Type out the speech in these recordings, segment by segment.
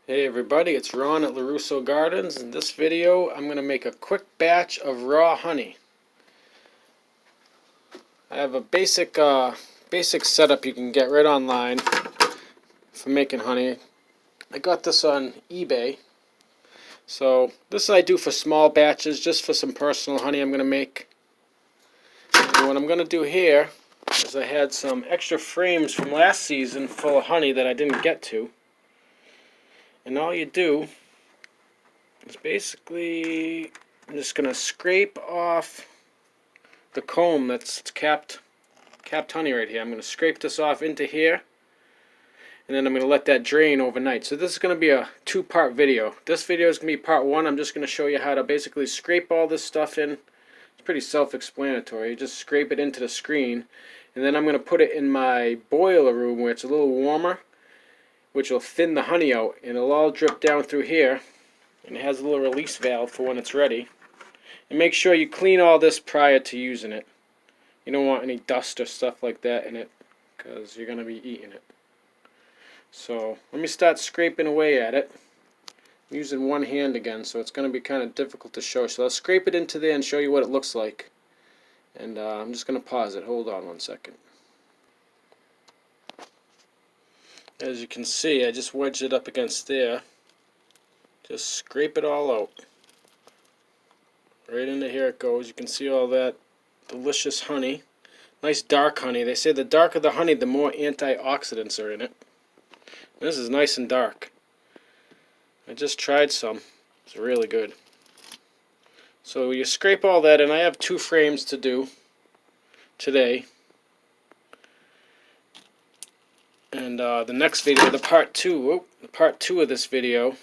Hey everybody, it's Ron at Lorusso Gardens. In this video, I'm going to make a quick batch of raw honey. I have a basic setup you can get right online for making honey. I got this on eBay. So this I do for small batches, just for some personal honey I'm going to make. And what I'm going to do here is I had some extra frames from last season full of honey that I didn't get to. And all you do is basically, I'm just going to scrape off the comb that's capped honey right here. I'm going to scrape this off into here, and then I'm going to let that drain overnight. So this is going to be a two-part video. This video is going to be part one. I'm just going to show you how to basically scrape all this stuff in. It's pretty self-explanatory. You just scrape it into the screen, and then I'm going to put it in my boiler room where it's a little warmer, which will thin the honey out, and it'll all drip down through here, and it has a little release valve for when it's ready. And make sure you clean all this prior to using it. You don't want any dust or stuff like that in it, because you're going to be eating it. So let me start scraping away at it. I'm using one hand again, so it's going to be kind of difficult to show. So I'll scrape it into there and show you what it looks like. And I'm just going to pause it. Hold on one second. As you can see, I just wedged it up against there. Just scrape it all out. Right into here it goes. You can see all that delicious honey. Nice dark honey. They say the darker the honey, the more antioxidants are in it. This is nice and dark. I just tried some. It's really good. So you scrape all that, and I have 2 frames to do today. And the next video, the part two of this video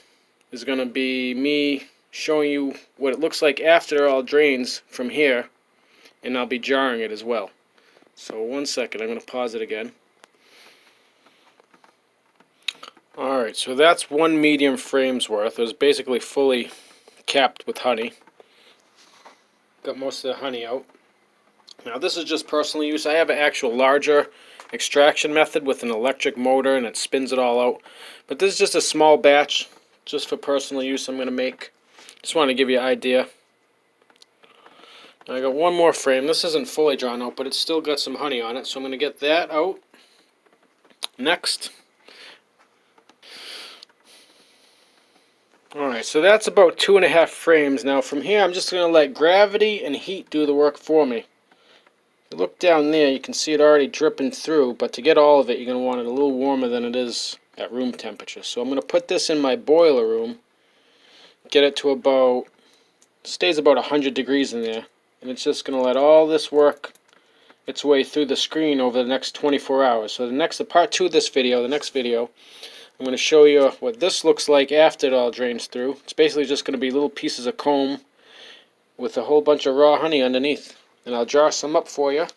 is going to be me showing you what it looks like after it all drains from here, and I'll be jarring it as well. So one second, I'm going to pause it again. Alright, so that's 1 medium frame's worth. It was basically fully capped with honey. Got most of the honey out. Now this is just personal use. I have an actual larger extraction method with an electric motor, and it spins it all out. But this is just a small batch, just for personal use I'm going to make. Just want to give you an idea. I got 1 more frame. This isn't fully drawn out, but it's still got some honey on it, so I'm going to get that out next. Alright, so that's about 2.5 frames. Now from here I'm just going to let gravity and heat do the work for me. If you look down there, you can see it already dripping through, but to get all of it, you're going to want it a little warmer than it is at room temperature. So I'm going to put this in my boiler room, get it to about, stays about 100 degrees in there, and it's just going to let all this work its way through the screen over the next 24 hours. So the part 2 of this video, the next video, I'm going to show you what this looks like after it all drains through. It's basically just going to be little pieces of comb with a whole bunch of raw honey underneath. And I'll jar some up for you. And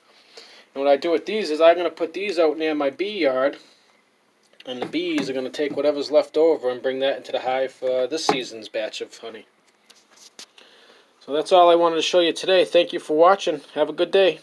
what I do with these is I'm going to put these out near my bee yard. And the bees are going to take whatever's left over and bring that into the hive for this season's batch of honey. So that's all I wanted to show you today. Thank you for watching. Have a good day.